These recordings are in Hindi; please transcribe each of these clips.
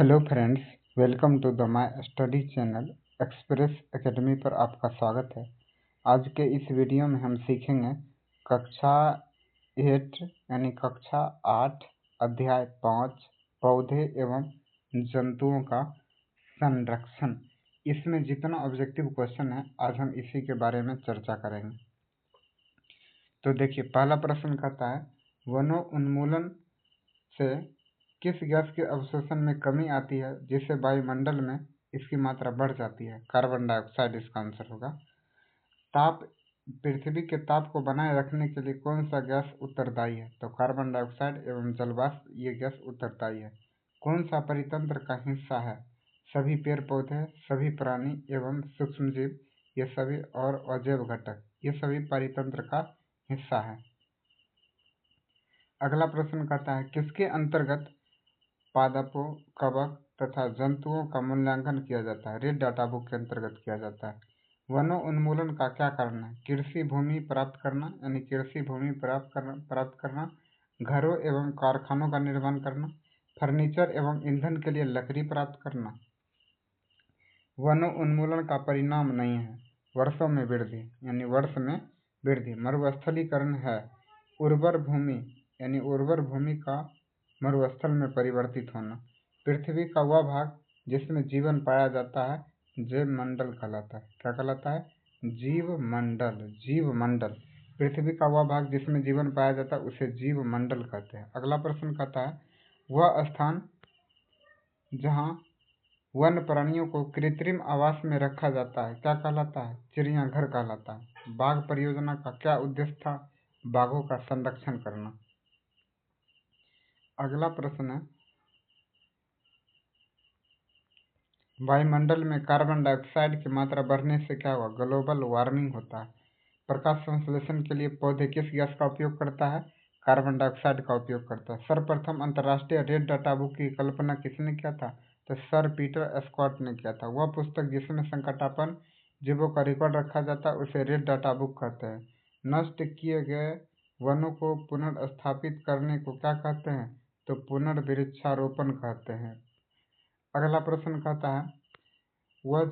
Hello friends, welcome to the my study channel express academy पर आपका स्वागत है। आज के इस वीडियो में हम सीखेंगे कक्षा 8 यानी कक्षा 8 अध्याय 5 पौधे एवं जंतुओं का संरक्षण। इसमें जितना ऑब्जेक्टिव क्वेश्चन है आज हम इसी के बारे में चर्चा करेंगे। तो देखिए, पहला प्रश्न कहता है वनों उन्मूलन से किस गैस के अवशोषण में कमी आती है जिससे वायुमंडल में इसकी मात्रा बढ़ जाती है? कार्बन डाइऑक्साइड इसका आंसर होगा। ताप पृथ्वी के ताप को बनाए रखने के लिए कौन सा गैस उत्तरदायी है? तो कार्बन डाइऑक्साइड एवं जलवाष्प ये गैस उत्तरदायी है। कौन सा परितंत्र का हिस्सा है? सभी पेड़ पौधे, सभी प्राणी एवं सूक्ष्मजीव ये सभी और अजैव घटक ये सभी परितंत्र का हिस्सा है। अगला प्रश्न कहता है किसके अंतर्गत पादपों, कवक तथा जंतुओं का मूल्यांकन किया जाता है? रेड डाटा बुक के अंतर्गत किया जाता है। वनों उन्मूलन का क्या कारण है? कृषि भूमि प्राप्त करना यानी कृषि भूमि प्राप्त करना, घरों एवं कारखानों का निर्माण करना, फर्नीचर एवं ईंधन के लिए लकड़ी प्राप्त करना। वनों उन्मूलन का परिणाम नहीं है वर्षों में वृद्धि यानी वर्ष में वृद्धि। मरुस्थलीकरण है उर्वर भूमि यानी उर्वर भूमि का मरुस्थल में परिवर्तित होना। पृथ्वी का वह भाग जिसमें जीवन पाया जाता है जैव मंडल कहलाता है। क्या कहलाता है? जीव मंडल। जीव मंडल पृथ्वी का वह भाग जिसमें जीवन पाया जाता है उसे जीव मंडल कहते हैं। अगला प्रश्न कहता है वह स्थान जहाँ वन प्राणियों को कृत्रिम आवास में रखा जाता है क्या कहलाता है? चिड़ियाघर कहलाता है। बाघ परियोजना का क्या उद्देश्य था? बाघों का संरक्षण करना। अगला प्रश्न है वायुमंडल में कार्बन डाइऑक्साइड की मात्रा बढ़ने से क्या हुआ? ग्लोबल वार्मिंग होता है। प्रकाश संश्लेषण के लिए पौधे किस गैस का उपयोग करता है? कार्बन डाइऑक्साइड का उपयोग करता है। सर्वप्रथम अंतर्राष्ट्रीय रेड डाटा बुक की कल्पना किसने किया था? तो सर पीटर स्कॉट ने किया था। वह पुस्तक जिसमें संकटापन्न जीवों का रिकॉर्ड रखा जाता है उसे रेड डाटा बुक कहते हैं। नष्ट किए गए वनों को पुनर्स्थापित करने को क्या कहते हैं? तो पुनर्वृक्षारोपण कहते हैं। अगला प्रश्न कहता है वह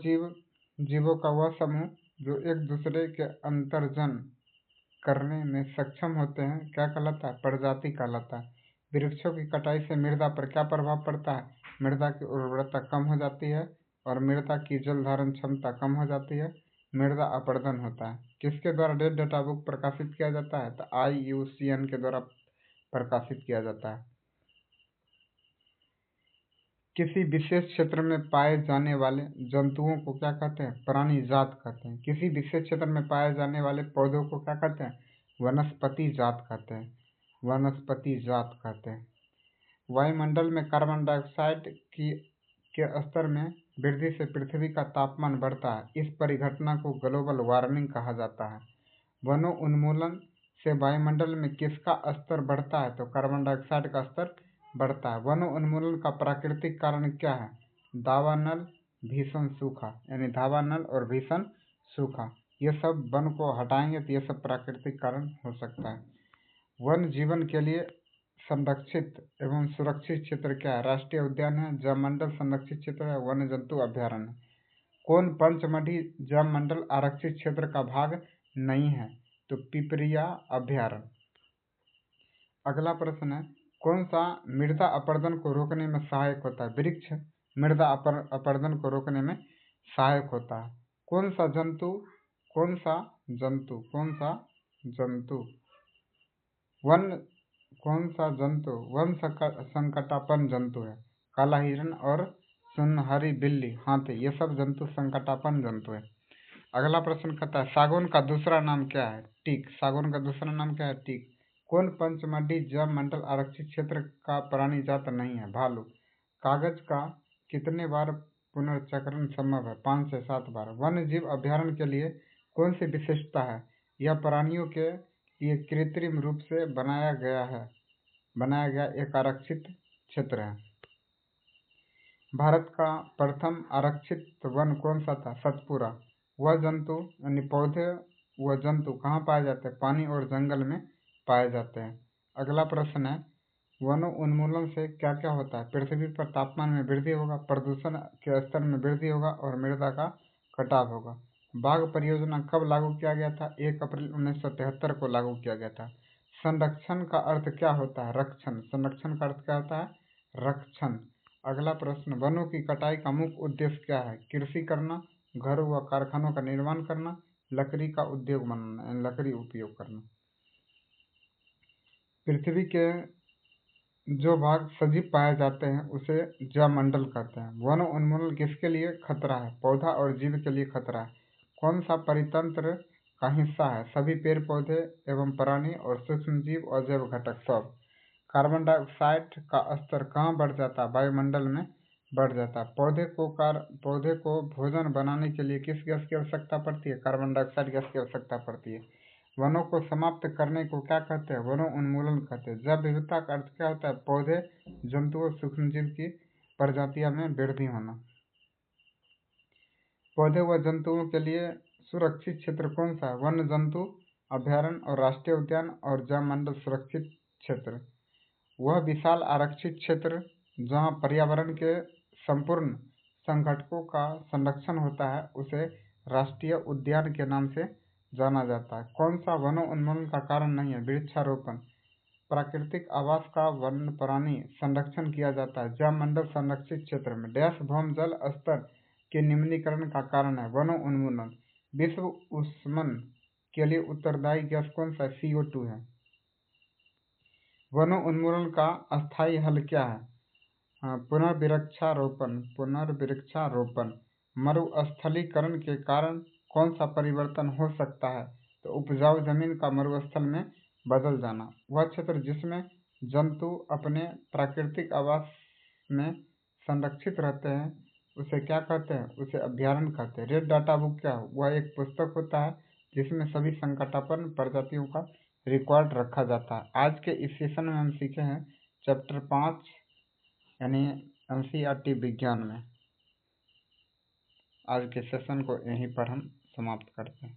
जीवों का वह समूह जो एक दूसरे के अंतर्जन करने में सक्षम होते हैं क्या कहलाता है? प्रजाति कहलाता है। वृक्षों की कटाई से मृदा पर क्या प्रभाव पड़ता है? मृदा की उर्वरता कम हो जाती है और मृदा की जल धारण क्षमता कम हो जाती है। मृदा अपरदन होता है। किसके द्वारा रेड डाटा बुक प्रकाशित किया जाता है? तो IUCN के द्वारा प्रकाशित किया जाता है। किसी विशेष क्षेत्र में पाए जाने वाले जंतुओं को क्या कहते हैं? प्राणी जात कहते हैं। किसी विशेष क्षेत्र में पाए जाने वाले पौधों को क्या कहते हैं? वनस्पति जात कहते हैं। वनस्पति जात कहते हैं। वायुमंडल में कार्बन डाइऑक्साइड के स्तर में वृद्धि से पृथ्वी का तापमान बढ़ता है। इस परिघटना को ग्लोबल वार्मिंग कहा जाता है। वनों उन्मूलन से वायुमंडल में किसका स्तर बढ़ता है? तो कार्बन डाइऑक्साइड का स्तर बढ़ता है। वनों उन्मूलन का प्राकृतिक कारण क्या है? दावानल, भीषण सूखा यानी दावानल और भीषण सूखा ये सब वन को हटाएंगे तो ये सब प्राकृतिक कारण हो सकता है। वन जीवन के लिए संरक्षित एवं सुरक्षित क्षेत्र क्या है? राष्ट्रीय उद्यान है, जैव मंडल संरक्षित क्षेत्र है, वन्य जंतु अभ्यारण्य। कौन पंचमढ़ी जैव मंडल आरक्षित क्षेत्र का भाग नहीं है? तो पिपरिया अभ्यारण्य। अगला प्रश्न है कौन सा मृदा अपरदन को रोकने में सहायक होता है? वृक्ष मृदा अपरदन को रोकने में सहायक होता है। कौन सा जंतु वन संकटापन्न जंतु है? काला हिरण और सुनहरी बिल्ली, हाथी ये सब जंतु संकटापन्न जंतु है। अगला प्रश्न कहता है सागौन का दूसरा नाम क्या है? टीक। सागौन का दूसरा नाम क्या है? टीक। कौन पंचमढ़ी जैव मंडल आरक्षित क्षेत्र का प्राणी जात नहीं है? भालू। कागज का कितने बार पुनर्चक्रण संभव है? 5 से 7 बार। वन्य जीव अभ्यारण्य के लिए कौन सी विशिष्टता है? यह प्राणियों के लिए कृत्रिम रूप से बनाया गया एक आरक्षित क्षेत्र है। भारत का प्रथम आरक्षित वन कौन सा था? सतपुरा। वह जंतु यानी पौधे व जंतु कहाँ पाए जाते हैं? पानी और जंगल में पाए जाते हैं। अगला प्रश्न है वनों उन्मूलन से क्या क्या होता है? पृथ्वी पर तापमान में वृद्धि होगा, प्रदूषण के स्तर में वृद्धि होगा और मृदा का कटाव होगा। बाघ परियोजना कब लागू किया गया था? 1 अप्रैल 1973 को लागू किया गया था। संरक्षण का अर्थ क्या होता है? रक्षण। संरक्षण का अर्थ क्या होता है? रक्षण। अगला प्रश्न, वनों की कटाई का मुख्य उद्देश्य क्या है? कृषि करना, घरों व कारखानों का निर्माण करना, लकड़ी का उद्योग बनाना, लकड़ी उपयोग करना। पृथ्वी के जो भाग सजीव पाए जाते हैं उसे जैवमंडल कहते हैं। वन उन्मूलन किसके लिए खतरा है? पौधा और जीव के लिए खतरा है। कौन सा परितंत्र का हिस्सा है? सभी पेड़ पौधे एवं प्राणी और सूक्ष्म जीव और जैव घटक सब। कार्बन डाइऑक्साइड का स्तर कहाँ बढ़ जाता है? वायुमंडल में बढ़ जाता है। पौधे को भोजन बनाने के लिए किस गैस की आवश्यकता पड़ती है? कार्बन डाइऑक्साइड गैस की आवश्यकता पड़ती है। वनों को समाप्त करने को क्या कहते हैं? वनों उन्मूलन कहते हैं। जैव विविधता का अर्थ क्या होता है? पौधे, जंतुओं, सूक्ष्मजीव की प्रजातियों में वृद्धि होना। पौधे व जंतुओं के लिए सुरक्षित क्षेत्र कौन सा है? वन्य जंतु अभयारण्य और राष्ट्रीय उद्यान और जैवमंडल सुरक्षित क्षेत्र। वह विशाल आरक्षित क्षेत्र जहाँ पर्यावरण के संपूर्ण संघटकों का संरक्षण होता है उसे राष्ट्रीय उद्यान के नाम से जाना जाता है। कौन सा वनों उन्मूलन का कारण नहीं है? वृक्षारोपण। प्राकृतिक आवास का वन्य प्राणी संरक्षण किया जाता है। जैवमंडल संरक्षित क्षेत्र में डैश भौम जल स्तर के निम्नीकरण का कारण है? वनों उन्मूलन। विश्व उष्मन के लिए उत्तरदायी गैस कौन सा? CO2 है। वनों उन्मूलन का अस्थायी हल क्या है? पुनर्वृक्षारोपण। मरुस्थलीकरण के कारण कौन सा परिवर्तन हो सकता है? तो उपजाऊ जमीन का मरुस्थल में बदल जाना। वह क्षेत्र जिसमें जंतु अपने प्राकृतिक आवास में संरक्षित रहते हैं उसे क्या कहते हैं? उसे अभयारण्य कहते हैं। रेड डाटा बुक क्या है? वह एक पुस्तक होता है जिसमें सभी संकटापन्न प्रजातियों का रिकॉर्ड रखा जाता है। आज के इस सेशन में हम सीखे हैं चैप्टर 5 यानी NCERT विज्ञान में। आज के सेशन को यहीं पर हम समाप्त करते हैं।